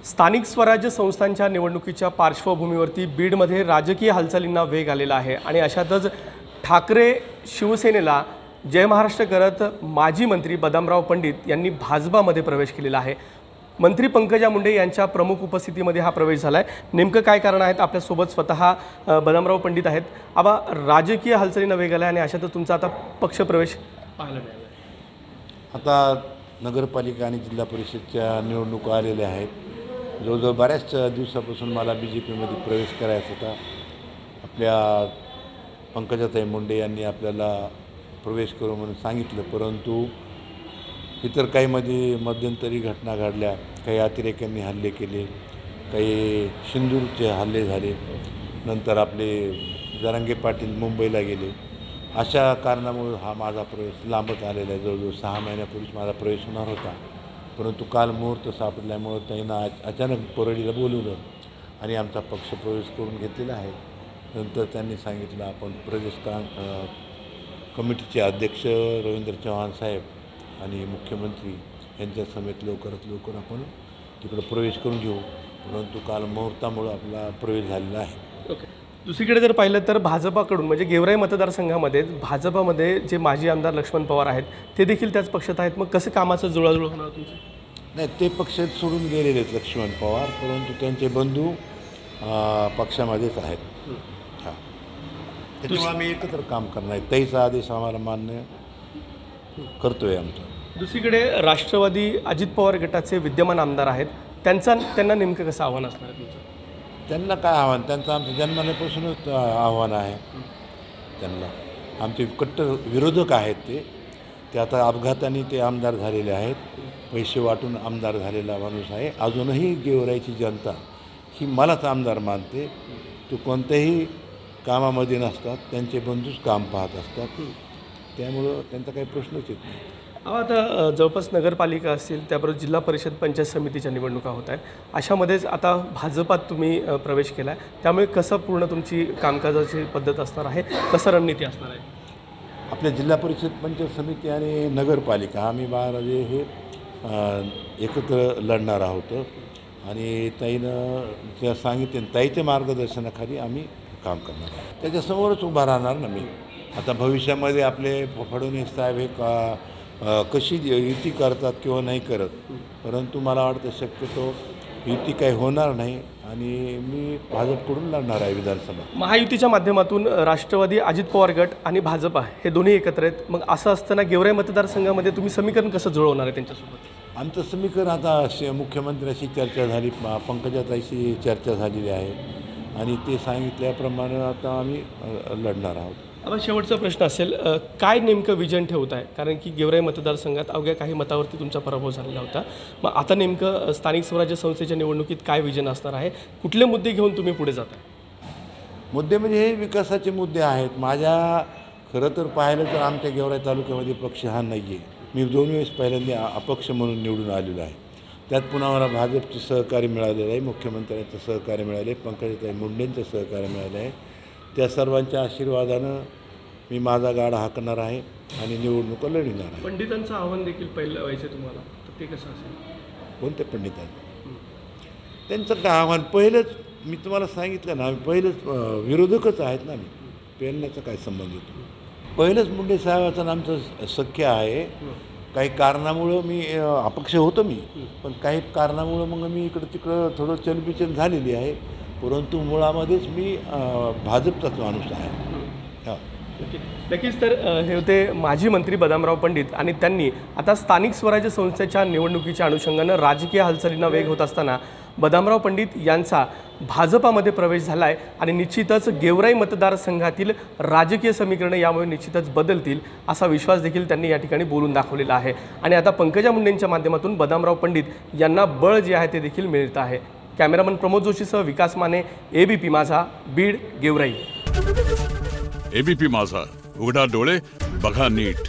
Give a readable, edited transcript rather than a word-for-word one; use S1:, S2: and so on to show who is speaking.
S1: स्थानिक स्वराज्य संस्थांच्या निवडणुकीच्या पार्श्वभूमीवरती बीडमध्ये राजकीय हालचालींना वेग आलेला आहे आणि अशातच ठाकरे शिवसेनेला जय महाराष्ट्र करत माजी मंत्री बदामराव पंडित यांनी भाजपामध्ये प्रवेश केलेला आहे। मंत्री पंकजा मुंडे यांच्या प्रमुख उपस्थितीमध्ये हा प्रवेश झाला आहे। नेमकं काय कारण आहेत? आपल्यासोबत स्वतः बदामराव पंडित आहेत। आबा, राजकीय हालचालींना वेग आला आणि अशातच तुमचा आता पक्षप्रवेश पाहायला मिळाला।
S2: आता नगरपालिका आणि जिल्हा परिषदच्या निवडणुका आलेल्या आहेत। जवळजवळ बऱ्याच दिवसापासून मला BJPमध्ये प्रवेश करायचा होता। आपल्या पंकजाताई मुंडे यांनी आपल्याला प्रवेश करू म्हणून सांगितलं, परंतु इतर काही मध्यंतरी घटना घडल्या, काही अतिरेक्यांनी हल्ले केले, काही सिंदूरचे हल्ले झाले, नंतर आपले जरांगे पाटील मुंबईला गेले। अशा कारणामुळे हा माझा प्रवेश लांबत आलेला आहे। जवळजवळ 6 महिन्यापूर्वीच माझा प्रवेश होणार होता, परंतु काल मुहूर्त सापडल्यामुळे त्यांना अचानक परळीला बोलवलं आणि आमचा पक्ष प्रवेश करून घेतलेला आहे। नंतर त्यांनी सांगितलं आपण प्रदेश कमिटीचे अध्यक्ष रवींद्र चव्हाण साहेब आणि मुख्यमंत्री यांच्या समेत लवकरात लवकर आपण तिकडे प्रवेश करून घेऊ, परंतु काल मुहूर्तामुळे आपला प्रवेश झालेला आहे।
S1: ओके, दुसरीकडे जर पाहिलं तर भाजपाकडून म्हणजे गेवराई मतदारसंघामध्ये भाजपामध्ये जे माजी आमदार लक्ष्मण पवार आहेत ते देखील त्याच पक्षात आहेत। मग कसं कामाचं जुळाजुळ होणार तुमचं?
S2: नाही, ते पक्षात सोडून गेलेले आहेत लक्ष्मण पवार, परंतु त्यांचे बंधू पक्षामध्येच आहेत। हां, त्याच्यामुळे आम्ही एकत्र काम करणार आहे। त्याचा आदेश आम्हाला मान्य करतोय आमचा।
S1: दुसरीकडे राष्ट्रवादी अजित पवार गटाचे विद्यमान आमदार आहेत, त्यांना नेमकं कसं आव्हान असणार आहे तुमचं?
S2: त्यांना काय आव्हान? त्यांचं आमच्या जन्मापासूनच आव्हान आहे। त्यांना आमचे कट्टर विरोधक आहेत ते आता अपघाताने ते आमदार झालेले आहेत। पैसे वाटून आमदार झालेला माणूस आहे। अजूनही गेवराईची जनता ही मलाच आमदार मानते। तो कोणत्याही कामामध्ये नसतात, त्यांचे बंधूच काम पाहत असतात, त्यामुळं त्यांचा काही प्रश्नच येत नाही।
S1: आता जवळपास नगरपालिका असतील, त्याबरोबर जिल्हा परिषद पंचायत समितीच्या निवडणुका होत आहेत। अशामध्येच आता भाजपात तुम्ही प्रवेश केला आहे, त्यामुळे कसं पूर्ण तुमची कामकाजाची पद्धत असणार आहे, कसं रणनीती असणार आहे?
S2: आपल्या जिल्हा परिषद पंचायत समिती आणि नगरपालिका आम्ही 12 हे एकत्र लढणार आहोत आणि ताईनं ज्या सांगितले ताईच्या मार्गदर्शनाखाली आम्ही काम करणार आहोत। त्याच्यासमोरच उभा राहणार ना मी। आता भविष्यामध्ये आपले फडणवीस साहेब हे कशी युती करतात किंवा नाही करत, परंतु मला वाटतं शक्यतो युती काही होणार नाही आणि मी भाजपकडून लढणार आहे विधानसभा।
S1: महायुतीच्या माध्यमातून राष्ट्रवादी अजित पवार गट आणि भाजपा हे दोन्ही एकत्र आहेत। मग असं असताना गेवराई मतदारसंघामध्ये तुम्ही समीकरण कसं जुळवणार आहे त्यांच्यासोबत?
S2: आमचं समीकरण आता मुख्यमंत्र्याशी चर्चा झाली, पंकजाताईशी चर्चा झालेली आहे आणि ते सांगितल्याप्रमाणे आता आम्ही लढणार आहोत।
S1: आता शेवटचा प्रश्न असेल, काय नेमकं विजन ठेवत आहे? कारण की गेवराई मतदारसंघात अवघ्या काही मतावरती तुमचा पराभव झालेला होता। मग आता नेमकं स्थानिक स्वराज्य संस्थेच्या निवडणुकीत काय विजन असणार आहे? कुठले मुद्दे घेऊन तुम्ही पुढे जाता?
S2: मुद्दे म्हणजे हे विकासाचे मुद्दे आहेत। खरं तर पाहिलं तर आमच्या गेवराई तालुक्यामध्ये पक्ष हा नाही आहे। मी 2 वेळेस पहिल्यांदा अपक्ष म्हणून निवडून आलेलो आहे। त्यात पुन्हा मला भाजपचं सहकार्य मिळालेलं आहे, मुख्यमंत्र्यांचं सहकार्य मिळाले आहे, पंकजाताई मुंडेंचं सहकार्य मिळालं आहे। त्या सर्वांच्या आशीर्वादानं मी माझा गाडा हाकणार आहे आणि निवडणुका लढवणार आहे।
S1: पंडितांचं आव्हान देखील पहिलं व्हायचं तुम्हाला, तर ते कसं असेल?
S2: कोणत्या पंडितांचं? त्यांचं काय आव्हान? पहिलंच मी तुम्हाला सांगितलं ना, पहिलंच विरोधकच आहेत ना। मी पेरण्याचा काय संबंध येतो? पहिलंच मुंडे साहेबाचं आमचं सख्य आहे। काही कारणामुळं मी अपक्ष होतो मी, पण काही कारणामुळं मग मी इकडं तिकडं थोडं चलबिचल झालेली आहे, परंतु मुळामध्येच मी भाजपचाच माणूस आहे। हां,
S1: नक्कीच। तर हे होते माजी मंत्री बदामराव पंडित आणि त्यांनी आता स्थानिक स्वराज्य संस्थेच्या निवडणुकीच्या अनुषंगानं राजकीय हालचालींना वेग होत असताना बदामराव पंडित यांचा भाजपामध्ये प्रवेश झाला आहे आणि निश्चितच गेवराई मतदारसंघातील राजकीय समीकरणं यामुळे निश्चितच बदलतील असा विश्वास देखील त्यांनी या ठिकाणी बोलून दाखवलेला आहे। आणि आता पंकजा मुंडेंच्या माध्यमातून बदामराव पंडित यांना बळ जे आहे ते देखील मिळत आहे। कॅमेरामन प्रमोद जोशीसह विकास माने, ABP माझा, बीड, गेवराई।
S3: ABP माझा, उघडा डोळे बघा नीट।